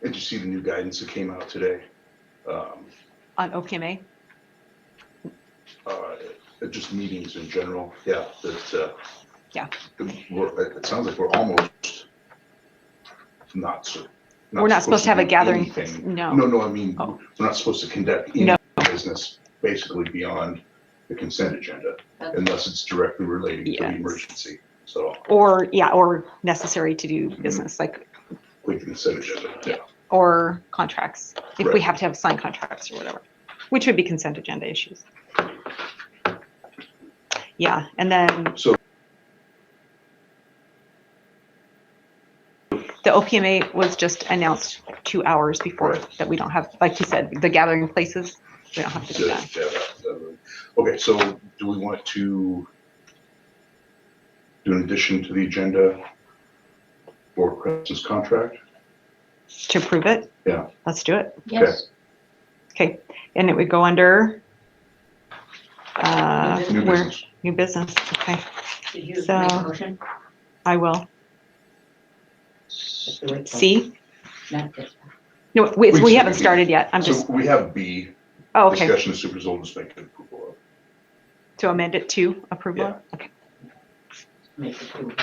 And you see the new guidance that came out today? On OPMA? Just meetings in general, yeah. That Yeah. It sounds like we're almost not we're not supposed to have a gathering. Anything. No. No. I mean, we're not supposed to conduct any business basically beyond the consent agenda, unless it's directly related to the emergency. So. Or necessary to do business like the consent agenda. Yeah. Or contracts if we have to have signed contracts or whatever, which would be consent agenda issues. Yeah, and then so the OPMA was just announced 2 hours before that we don't have, like you said, the gathering places. We don't have to do that. Okay, so do we want to do an addition to the agenda for Preston's contract? To approve it? Yeah. Let's do it. Yes. Okay, and it would go under New business. New business. Okay. Did you make a motion? I will. C? Not this one. No, we haven't started yet. I'm just. So we have B. Oh, okay. Discussion of supervisor just make an approval of. To amend it to approval? Yeah. Okay. Make approval.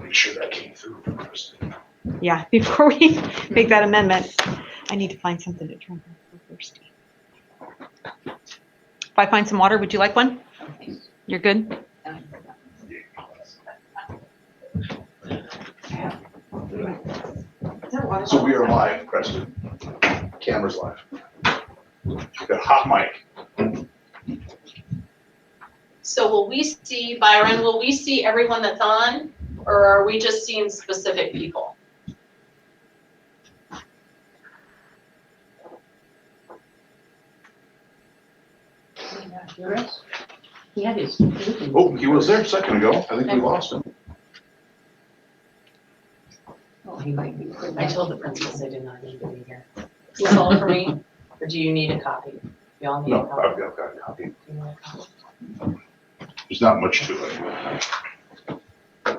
Make sure that came through first. Yeah, before we make that amendment, I need to find something to drink first. If I find some water, would you like one? Okay. You're good? So we are live, Preston. Camera's live. Got a hot mic. So will we see, Byron, will we see everyone that's on, or are we just seeing specific people? He had his. Oh, he was there a second ago. I think we lost him. Oh, he might be. I told the principals they did not need to be here. You called for me, or do you need a copy? You all need a No, copy? I've got a copy. Do you want a copy? There's not much to it. I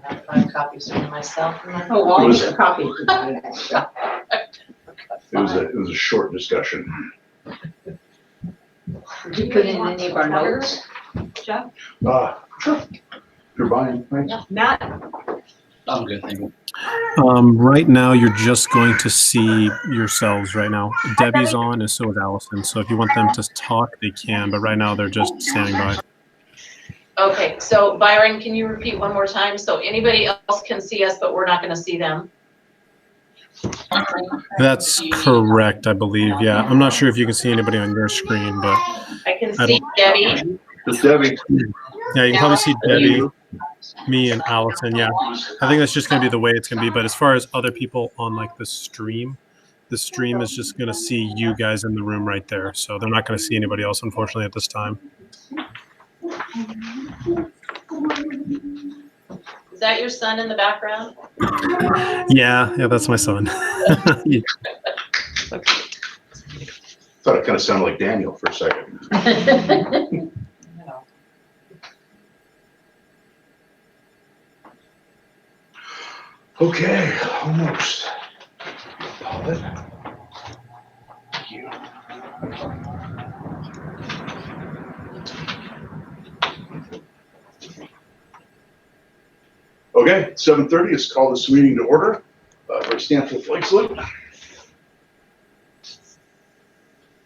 have 5 copies for myself. And my Oh, I'll was- get a copy. It was a short discussion. Did you put in any of our notes? Jeff? Sure. You're buying, right? Matt? I'm good, thank you. Right now, you're just going to see yourselves right now. Debbie's on, and so is Allison. So if you want them to talk, they can. But right now, they're just standing by. Okay, so Byron, can you repeat one more time? So anybody else can see us, but we're not gonna see them? That's correct, I believe. Yeah, I'm not sure if you can see anybody on your screen, but I can see Debbie. It's Debbie. yeah, you can probably see Debbie, me, and Allison. Yeah, I think that's just going to be the way it's going to be. But as far as other people on like the stream is just going to see you guys in the room right there. So they're not going to see anybody else, unfortunately, at this time. Is that your son in the background? Yeah, that's my son. Yeah. Thought it kind of sounded like Daniel for a second. Okay, almost. Paul, thank you. Okay, 7:30 is called this meeting to order. Let's stand for the flag salute.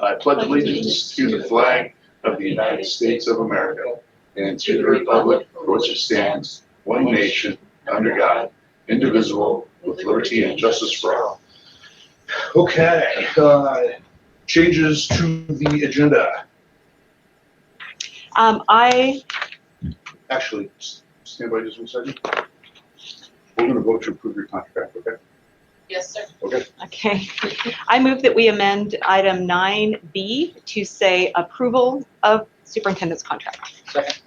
I pledge allegiance to the flag of the United States of America and to the republic for which it stands, one nation, under God, indivisible, with liberty and justice for all. Okay, changes to the agenda. Actually, stand by just 1 second. We're going to vote to approve your contract, okay? Yes, sir. Okay. Okay. I move that we amend item 9B to say approval of superintendent's contract. Second.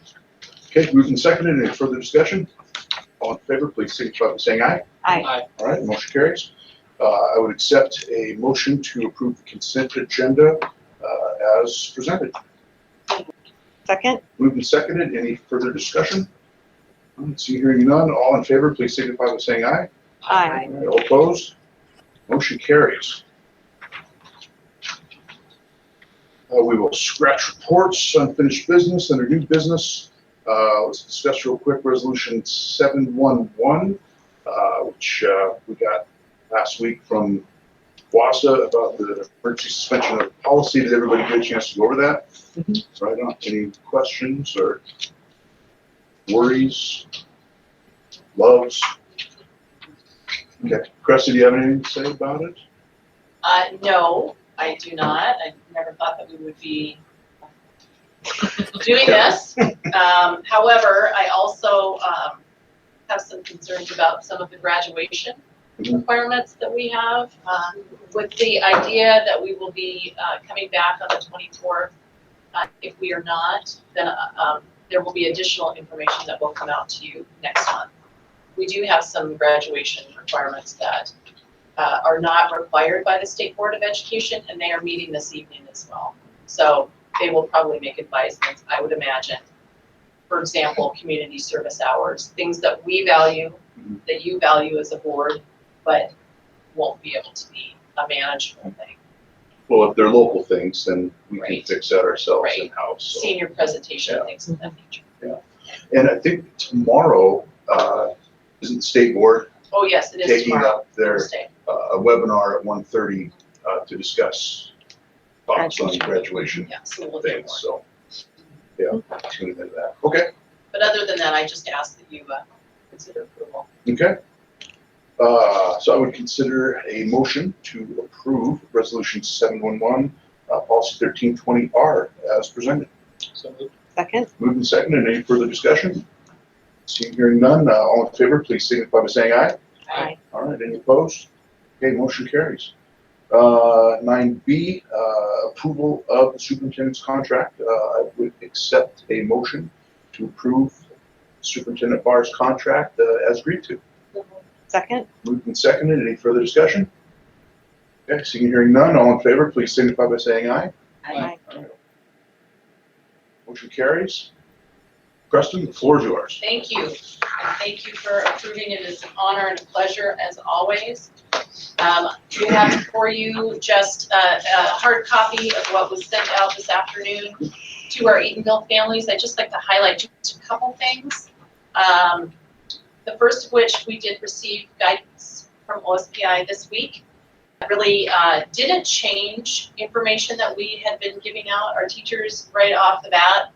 Okay, moved and seconded. Any further discussion? All in favor, please signify by saying aye. Aye. All right, motion carries. I would accept a motion to approve the consent agenda as presented. Second? Moved and seconded. Any further discussion? See, hearing none, all in favor, please signify by saying aye. Aye. All right, all opposed? Motion carries. We will scratch reports, unfinished business, under new business. Let's discuss real quick Resolution 711, which we got last week from WASA about the emergency suspension of policy. Did everybody get a chance to go over that? So I don't, any questions or worries, loves? Okay, Cressy, do you have anything to say about it? No, I do not. I never thought that we would be doing this. However, I also have some concerns about some of the graduation requirements that we have, with the idea that we will be coming back on the 24th. If we are not, then there will be additional information that will come out to you next month. We do have some graduation requirements that are not required by the State Board of Education, and they are meeting this evening as well. So they will probably make advisements, I would imagine. For example, community service hours, things that we value, that you value as a board, but won't be able to be a manageable thing. Well, if they're local things, then we can Right. fix that ourselves Right. in-house. So. Senior presentation, Yeah. things of that nature. And I think tomorrow, isn't the state board Oh, yes, it is taking tomorrow, up their Thursday. a webinar at 1:30 to discuss thoughts on graduation Yeah, so we'll hear things. more. So, yeah, tune into that. Okay. But other than that, I just ask that you consider approval. Okay. So I would consider a motion to approve Resolution 711, Policy 1320R as presented. So Second? Moved and seconded. Any further discussion? Seeing hearing none, all in favor, please signify by saying aye. Aye. All right, any opposed? Okay, motion carries. 9B, approval of the superintendent's contract. I would accept a motion to approve Superintendent Barr's contract as agreed to. Second? Moved and seconded. Any further discussion? Okay, seeing hearing none, all in favor, please signify by saying aye. Aye. All right. Motion carries. Preston, the floor is yours. Thank you, and thank you for approving. It is an honor and a pleasure as always. We have for you just a hard copy of what was sent out this afternoon to our Eatonville families. I'd just like to highlight just a couple things. The first of which, we did receive guidance from OSPI this week. It really didn't change information that we had been giving out. Our teachers right off the bat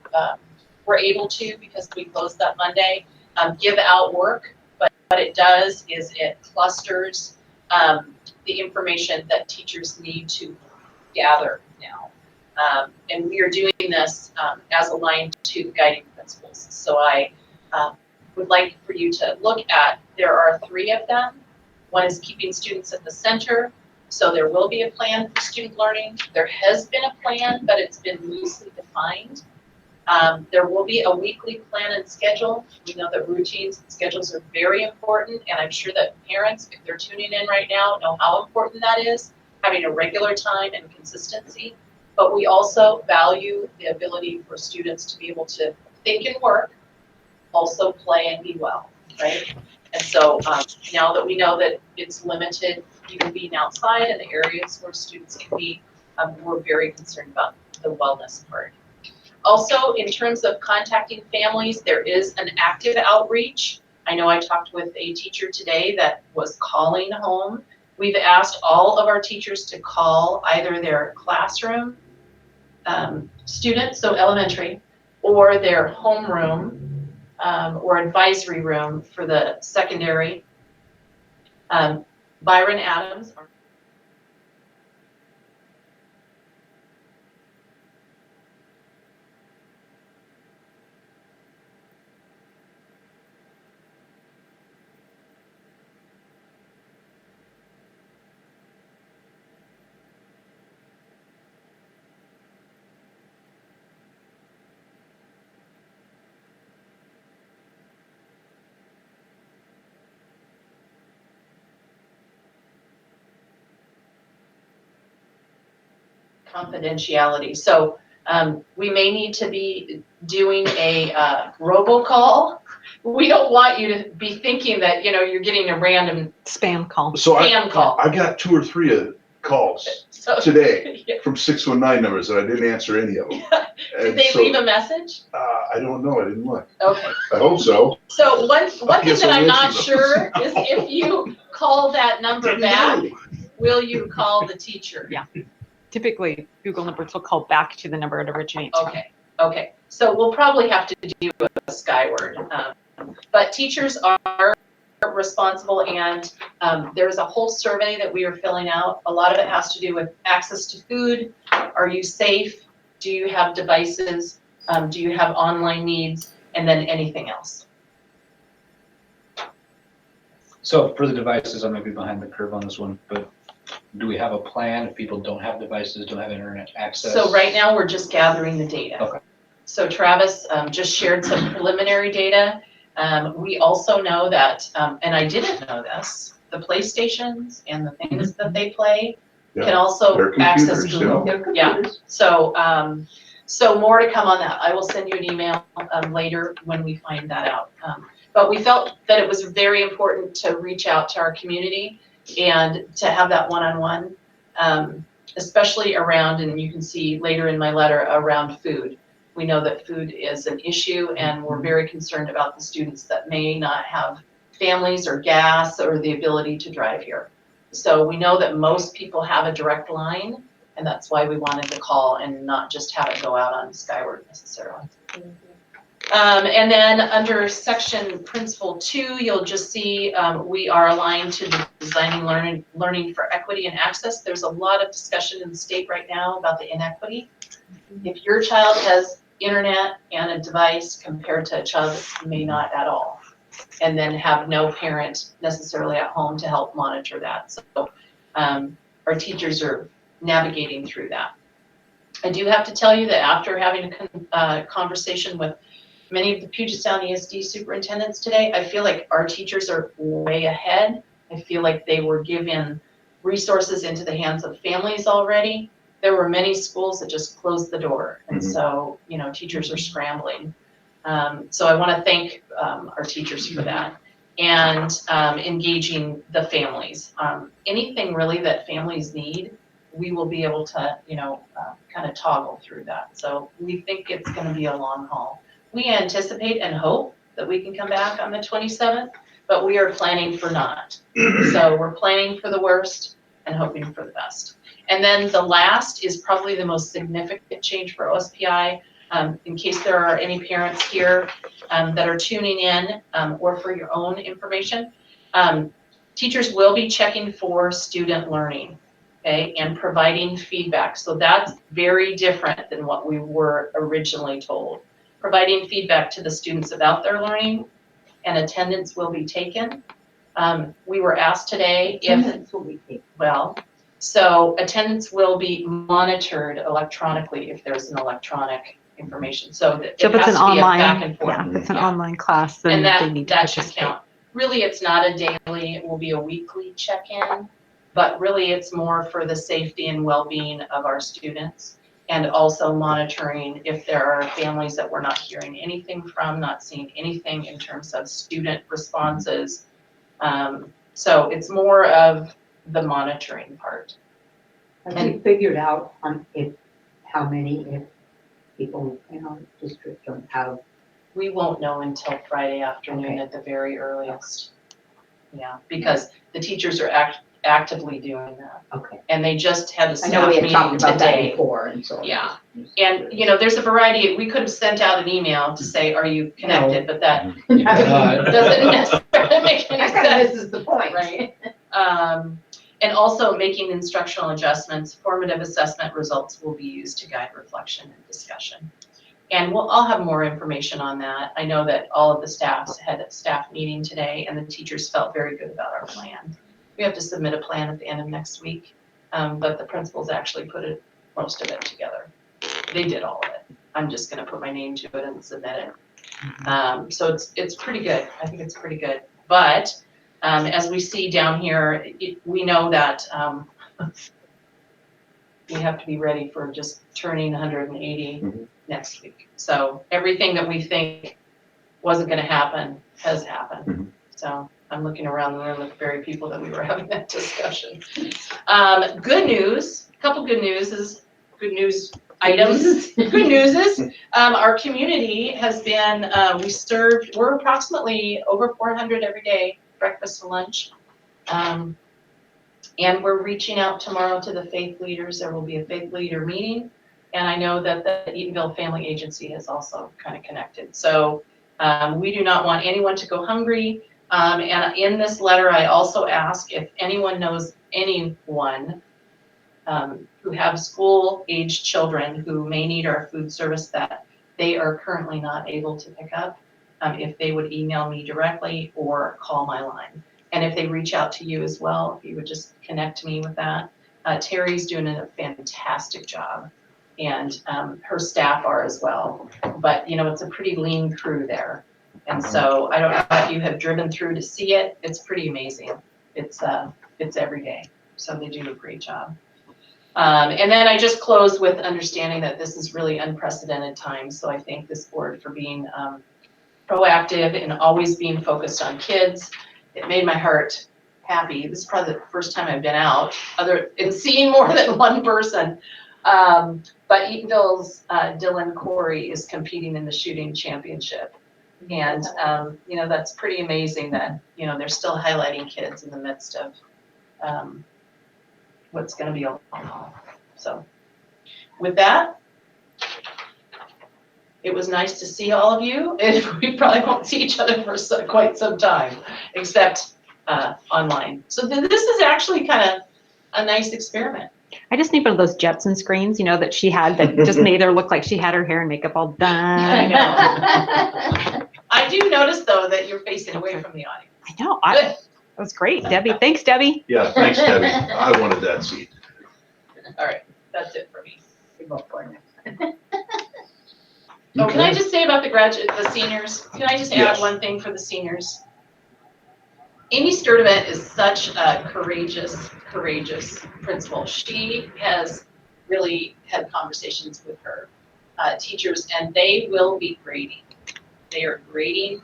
were able to, because we closed that Monday, give out work. But what it does is it clusters the information that teachers need to gather now. And we are doing this as aligned to the guiding principles. So I would like for you to look at, there are 3 of them. One is keeping students at the center. So there will be a plan for student learning. There has been a plan, but it's been loosely defined. There will be a weekly plan and schedule. We know that routines and schedules are very important, and I'm sure that parents, if they're tuning in right now, know how important that is, having a regular time and consistency. But we also value the ability for students to be able to think and work, also play and be well, right? And so now that we know that it's limited, even being outside in the areas where students can be, we're very concerned about the wellness part. Also, in terms of contacting families, there is an active outreach. I know I talked with a teacher today that was calling home. We've asked all of our teachers to call either their classroom students, so elementary, or their homeroom or advisory room for the secondary. Byron Adams, confidentiality. So we may need to be doing a robocall we don't want you to be thinking that, you're getting a random Spam call. So spam call. I got 2 or 3 calls So, today yeah. from 619 numbers and I didn't answer any of them. Did And they so, leave a message? I don't know. I didn't look. Okay. I hope so. So one thing guess that I'll I'm not answer them. sure is if you call that number Didn't back, know. will you call the teacher? Yeah. Typically, Google numbers will call back to the number it originates from. Okay. So we'll probably have to do a Skyward. But teachers are responsible, and there's a whole survey that we are filling out. A lot of it has to do with access to food. Are you safe? Do you have devices? Do you have online needs? And then anything else. So for the devices, I might be behind the curve on this one, but do we have a plan if people don't have devices, don't have internet access? So right now, we're just gathering the data. Okay. So Travis just shared some preliminary data. We also know that, and I didn't know this, the PlayStations and the things that they play can also Their access computers, Google. Their Yeah. computers. So more to come on that. I will send you an email later when we find that out. But we felt that it was very important to reach out to our community and to have that one-on-one, especially around, and you can see later in my letter, around food. We know that food is an issue, and we're very concerned about the students that may not have families or gas or the ability to drive here. So we know that most people have a direct line, and that's why we wanted to call and not just have it go out on Skyward necessarily. And then under section principle 2, you'll just see we are aligned to the designing learning for equity and access. There's a lot of discussion in the state right now about the inequity. If your child has internet and a device compared to a child that may not at all, and then have no parent necessarily at home to help monitor that. So our teachers are navigating through that. I do have to tell you that after having a conversation with many of the Puget Sound ESD superintendents today, I feel like our teachers are way ahead. I feel like they were given resources into the hands of families already. There were many schools that just closed the door, and so teachers are scrambling. So I want to thank our teachers for that, and engaging the families. Anything really that families need, we will be able to kind of toggle through that. So we think it's going to be a long haul. We anticipate and hope that we can come back on the 27th, but we are planning for not. So we're planning for the worst and hoping for the best. And then the last is probably the most significant change for OSPI. In case there are any parents here that are tuning in, or for your own information, teachers will be checking for student learning, okay, and providing feedback. So that's very different than what we were originally told. Providing feedback to the students about their learning, and attendance will be taken. We were asked today if, so attendance will be monitored electronically if there's an electronic information. So it So if it's has an to be a online, back and forth. yeah, if it's an online class, then And they need to that should participate. count. Really, it's not a daily, it will be a weekly check-in, but really it's more for the safety and well-being of our students, and also monitoring if there are families that we're not hearing anything from, not seeing anything in terms of student responses. So it's more of the monitoring part. Have you figured out how many people in our district don't have? We won't know until Friday afternoon Okay. at the very earliest. Yeah, because the teachers are actively doing that. Okay. And they just had a I staff know we had meeting talked about that today. before, and so. Yeah. And, there's a variety, we could have sent out an email to say, are you connected? But that doesn't necessarily make any That kind of sense, misses the point. right? And also making instructional adjustments, formative assessment results will be used to guide reflection and discussion. And I'll have more information on that. I know that all of the staffs had a staff meeting today, and the teachers felt very good about our plan. We have to submit a plan at the end of next week, but the principals actually put most of it together. They did all of it. I'm just gonna put my name to it and submit it. So it's pretty good. I think it's pretty good. But as we see down here, we know that we have to be ready for just turning 180 next week. So everything that we think wasn't gonna happen has happened. Mhm. So I'm looking around the room at the very people that we were having that discussion. Good news, couple good news items. Good news is, our community has been, we're approximately over 400 every day, breakfast and lunch. And we're reaching out tomorrow to the faith leaders. There will be a faith leader meeting. And I know that the Eatonville Family Agency has also kind of connected. So we do not want anyone to go hungry. And in this letter, I also ask if anyone knows anyone who have school-aged children who may need our food service that they are currently not able to pick up, if they would email me directly or call my line. And if they reach out to you as well, if you would just connect me with that. Terry's doing a fantastic job, and her staff are as well. But, it's a pretty lean crew there. And so I don't know if you have driven through to see it. It's pretty amazing. It's every day. So they do a great job. And then I just close with understanding that this is really unprecedented times. So I thank this board for being proactive and always being focused on kids. It made my heart happy. This is probably the first time I've been out and seeing more than one person. But Eatonville's Dylan Corey is competing in the shooting championship. And, that's pretty amazing that, they're still highlighting kids in the midst of what's going to be a long haul. So with that, it was nice to see all of you, and we probably won't see each other for quite some time, except online. So this is actually kind of a nice experiment. I just need one of those Jetson screens, that she had that just made her look like she had her hair and makeup all done. I do notice, though, that you're facing away from the audience. I know. Good. That was great, Debbie. Thanks, Debbie. Yeah, thanks, Debbie. I wanted that seat. All right, that's it for me. Oh, can I just say about the seniors? Can I just add Yes. one thing for the seniors? Amy Sturdivant is such a courageous principal. She has really had conversations with her teachers, and they will be grading. They are grading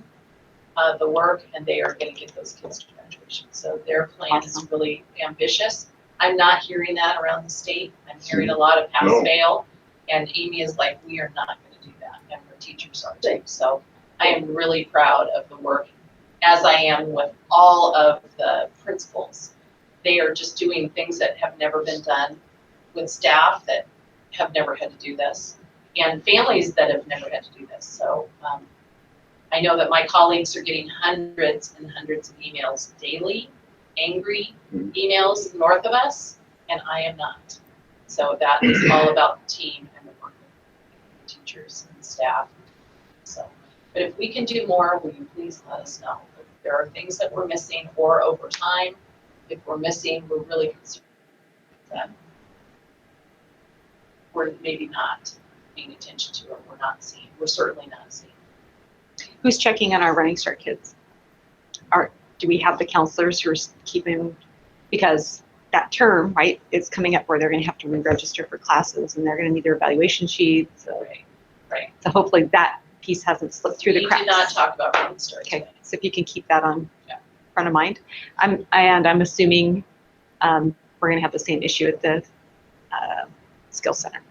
the work, and they are going to get those kids to graduation. So their plan is really ambitious. I'm not hearing that around the state. I'm hearing a lot of pass-fail, and Amy is like, we are not going to do that, and her teachers are too. So I am really proud of the work, as I am with all of the principals. They are just doing things that have never been done with staff that have never had to do this, and families that have never had to do this. So I know that my colleagues are getting hundreds and hundreds of emails daily, angry emails north of us, and I am not. So that is all about the team and the work of the teachers and staff. So, but if we can do more, will you please let us know? If there are things that we're missing, or over time, if we're missing, we're really concerned that we're maybe not paying attention to, or we're not seeing. We're certainly not seeing. Who's checking on our Running Start kids? Do we have the counselors who are keeping, because that term, right, is coming up where they're going to have to re-register for classes, and they're going to need their evaluation sheets. So, Right. So hopefully that piece hasn't slipped through the cracks. We did not talk about Running Start Okay, today. so if you can keep that on Yeah. front of mind. I'm assuming we're going to have the same issue at the Skill Center.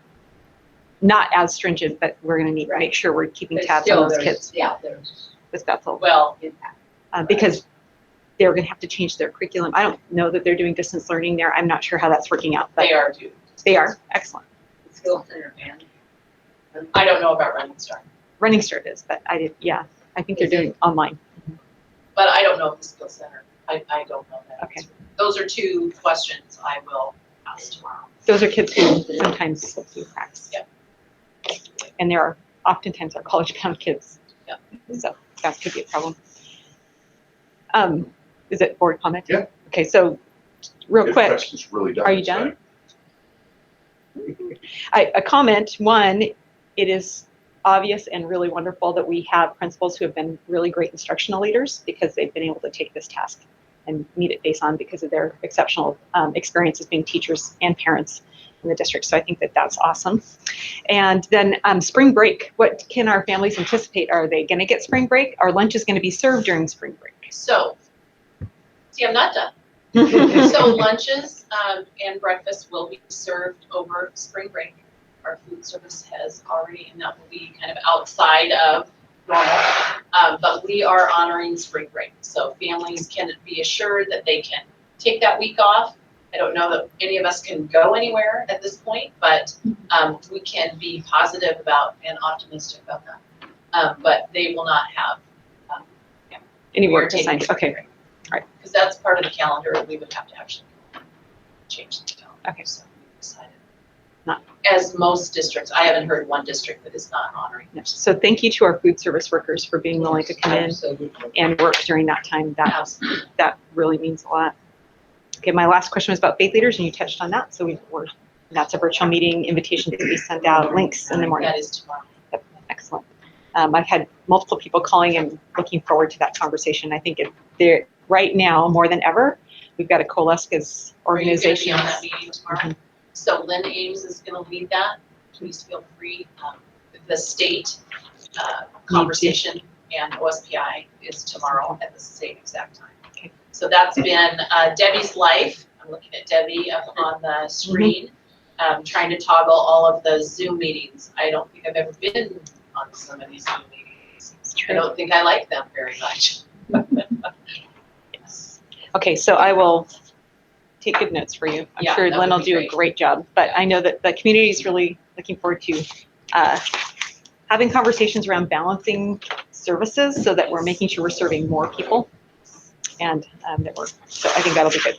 Not as stringent, but we're going to need to make sure we're keeping tabs on those kids Yeah, there's. with Bethel. Well, Because they're going to have to change their curriculum. I don't know that they're doing distance learning there. I'm not sure how that's working out. But they are due. They are. Excellent. Skill Center and. I don't know about Running Start, Running Start is, but I think they're doing online. but I don't know if the Skill Center. I don't know that. Okay. answer. Those are two questions I will ask tomorrow. Those are kids who sometimes slip through the cracks. Yep. And there are oftentimes our college-bound kids. Yep. So that could be a problem. Is it board comment? Yeah. Okay, so real Good quick, questions, really done. are you done? A comment, one, it is obvious and really wonderful that we have principals who have been really great instructional leaders, because they've been able to take this task and meet it based on because of their exceptional experience as being teachers and parents. in the district. So I think that that's awesome. And then spring break, what can our families anticipate? Are they going to get spring break? Our lunch is going to be served during spring break. So, see, I'm not done. So lunches and breakfast will be served over spring break. Our food service has already, and that will be kind of outside of normal. But we are honoring spring break. So families can be assured that they can take that week off. I don't know that any of us can go anywhere at this point, but we can be positive about and optimistic about that. But they will not have Any we are work taking assigned? spring Okay. break. Right. Because that's part of the calendar, and we would have to actually change the calendar. Okay. So we decided. Not. As most districts, I haven't heard one district that is not honoring. No. So thank you to our food service workers for being willing to come in Absolutely. and work during that time. Absolutely. That really means a lot. Okay, my last question was about faith leaders, and you touched on that. So that's a virtual meeting invitation to be sent out, links in the morning. That is tomorrow. Yep, excellent. I've had multiple people calling and looking forward to that conversation. I think they're right now more than ever. We've got to coalesce as organizations. Are you going to be on that meeting tomorrow? Mm-hmm. So Lynn Ames is going to lead that. Please feel free. The state conversation and OSPI is tomorrow at the same exact time. Okay. So that's been Debbie's life. I'm looking at Debbie up on the screen, trying to toggle all of the Zoom meetings. I don't think I've ever been on some of these Zoom meetings. I don't think I like them very much. Yes. Okay, so I will take good notes for you. I'm Yeah, sure that Lynn would will be do a great. great job, but I know that the community is really looking forward to having conversations around balancing services so that we're making sure we're serving more people and so I think that'll be good.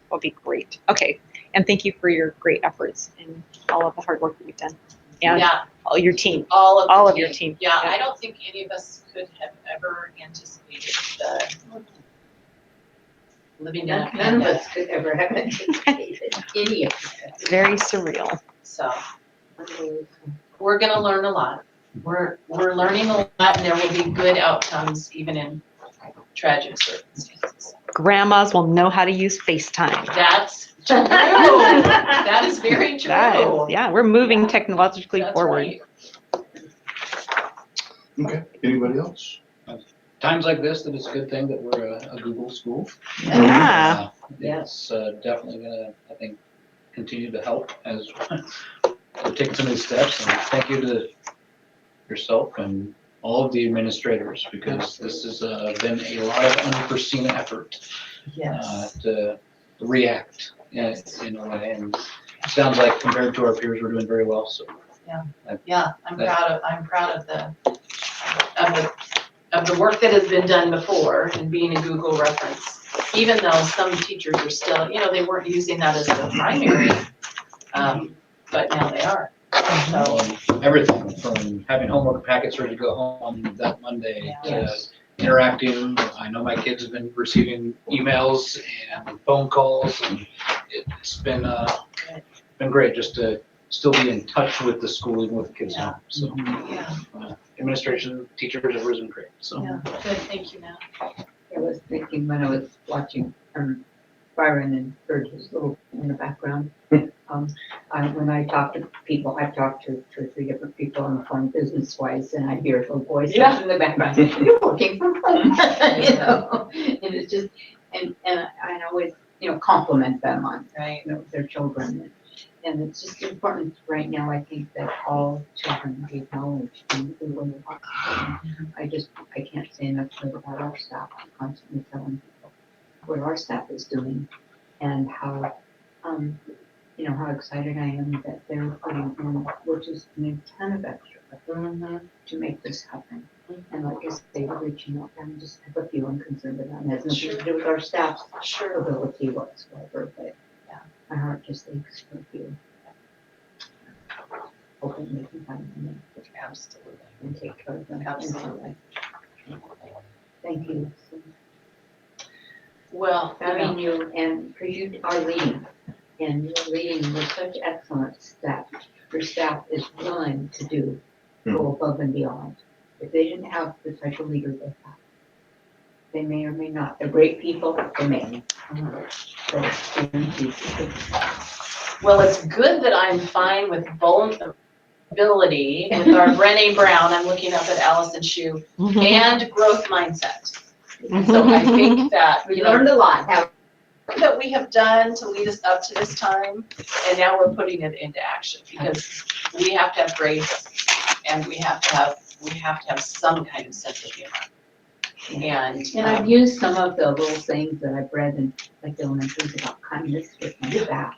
That'll be great. Okay, and thank you for your great efforts and all of the hard work that you've done. And Yeah, all your team. all of your team. Yeah, Yeah. I don't think any of us could have ever anticipated the living in a None of pandemic. us could ever have anticipated any of that. It's very surreal. So we're gonna learn a lot. We're learning a lot, and there will be good outcomes even in tragic circumstances. Grandmas will know how to use FaceTime. That's true. That is very true. That is, yeah, we're moving technologically That's forward. right. Okay, anybody else? Times like this, that it's a good thing that we're a Google school. Yeah. It's definitely gonna, I think, continue to help as we're taking some of these steps. And thank you to yourself and all of the administrators, because this has been a lot of unforeseen effort to react in a way. And it sounds like compared to our peers, we're doing very well. So Yeah, I'm proud of the work that has been done before and being a Google reference. Even though some teachers are still, they weren't using that as their primary, but now they are. So, everything from having homework packets ready to go home that Monday to interacting. I know my kids have been receiving emails and phone calls, and it's been great just to still be in touch with the school, even with the kids home. So administration, teachers have risen great. So good, thank you, Matt. I was thinking when I was watching Byron and heard his little in the background. When I talk to people, I've talked to 2 or 3 different people on the phone business-wise, and I hear little voices in the background. You're working from home, And it's just, and I always, compliment them on, their children. And it's just important right now, I think, that all children be acknowledged in the way of I can't say enough good about our staff. I'm constantly telling people what our staff is doing and how, how excited I am that they're putting in, which is a ton of extra effort to make this happen. And like I say, we're reaching out and just have a feeling concerned about it. It has nothing to do with our staff's ability whatsoever, but my heart just aches for you. Hoping they can find them Absolutely. and take care of them. Absolutely. Thank you. Well, Having you, and because you are leading, and you're leading with such excellence that your staff is willing to go above and beyond. If they didn't have the type of leader they have, they may or may not. They're great people, they may. But Well, it's good that I'm fine with vulnerability with our Brené Brown, I'm looking up at Allison Shoe, and growth mindset. So I think that, We learned a lot, haven't that we have done to lead us up to this time, and now we're putting it into action, because we have to have grace, and we have to have some kind of sense of humor. And, And I've used some of the little sayings that I've read in like elementary about kindness with my staff.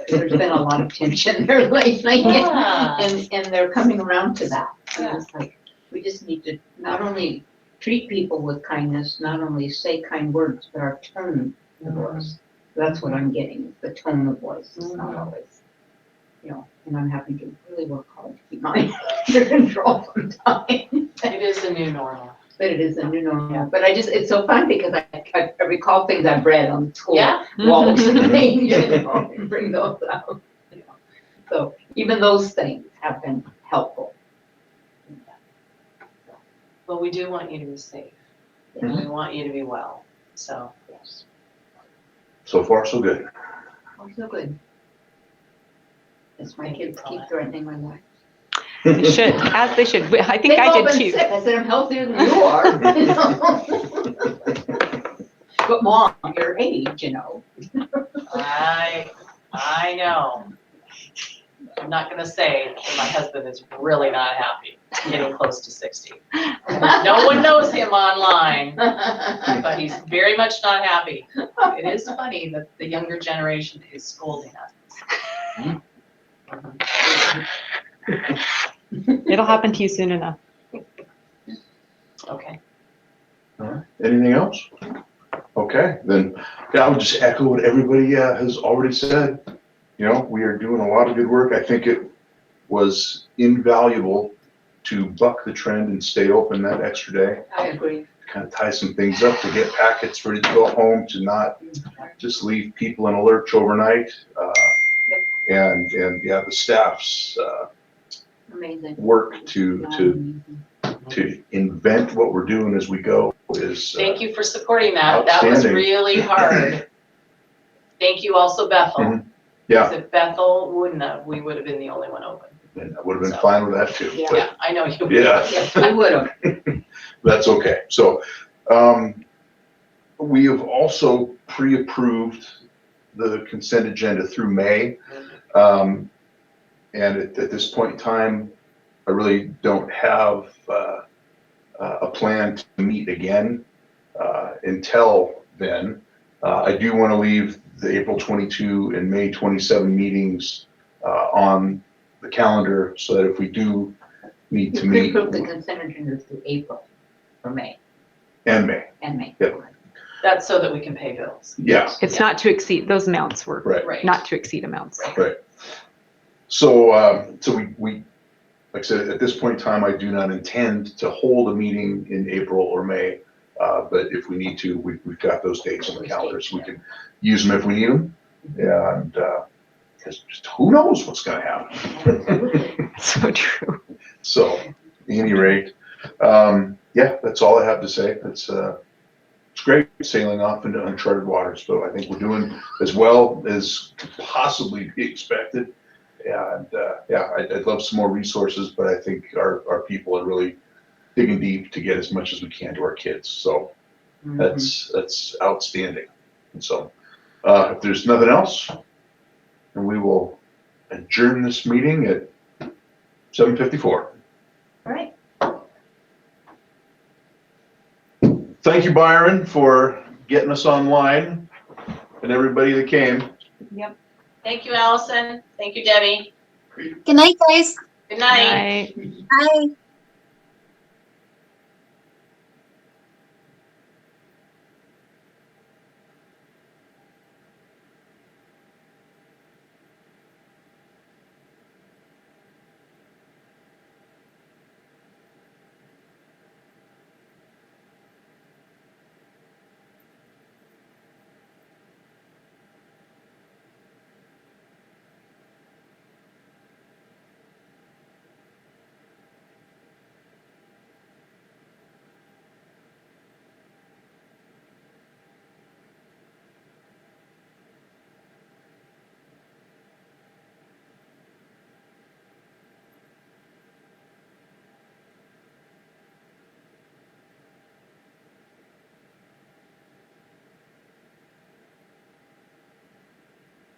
There's been a lot of tension there lately, Yeah. and they're coming around to that. Yeah. And it's like, we just need to not only treat people with kindness, not only say kind words, but our tone of voice. That's what I'm getting, the tone of voice. It's not always, and I'm having to really work hard to keep mine under control sometimes. it is a new normal. But it is a new normal. But it's so fun because I recall things I've read on school Yeah. walls and things, and bring those out. So even those things have been helpful. Well, we do want you to be safe, and we want you to be well, so. Yes. So far, so good. Also good. As my kids keep threatening my life. They should, as they should. I think They've I all did been too. sick. I said, I'm healthier than you are. But Mom, your age, I know. I'm not gonna say that my husband is really not happy getting close to 60. No one knows him online, but he's very much not happy. It is funny that the younger generation is scolding us. It'll happen to you soon enough. Okay. All right. Anything else? Okay, then, I would just echo what everybody has already said. We are doing a lot of good work. I think it was invaluable to buck the trend and stay open that extra day. I agree. Kind of tie some things up, to get packets ready to go home, to not just leave people in a lurch overnight. And the staff's Amazing. work to invent what we're doing as we go is Thank you for supporting that. That was outstanding. really hard. Thank you also, Bethel. Mhm. Yeah. If Bethel wouldn't have, we would have been the only one open. And I would have been So. fine with that too. Yeah. But Yeah, I know you would. Yeah. Yes, we would have. that's okay. So, we have also pre-approved the consent agenda through May. And at this point in time, I really don't have a plan to meet again until then. I do want to leave the April 22 and May 27 meetings on the calendar, so that if we do need to You meet. pre-approved the consent agenda through April or May And May, and May. Yep. That's so that we can pay bills. yeah, It's not to exceed, those amounts were right. Right. not to exceed amounts. Right. So, we, like I said, at this point in time, I do not intend to hold a meeting in April or May. But if we need to, we've got those dates on the calendar, so we can use them if we need them. And, because just who knows what's gonna happen. So true. So, at any rate, yeah, that's all I have to say. It's great sailing off into uncharted waters, but I think we're doing as well as could possibly be expected. And yeah, I'd love some more resources, but I think our people are really digging deep to get as much as we can to our kids. So that's outstanding. And so if there's nothing else, then we will adjourn this meeting at 7:54. All right. Thank you, Byron, for getting us online, and everybody that came. Thank you, Allison. Thank you, Debbie. Good night, guys. Good night. Right. Bye.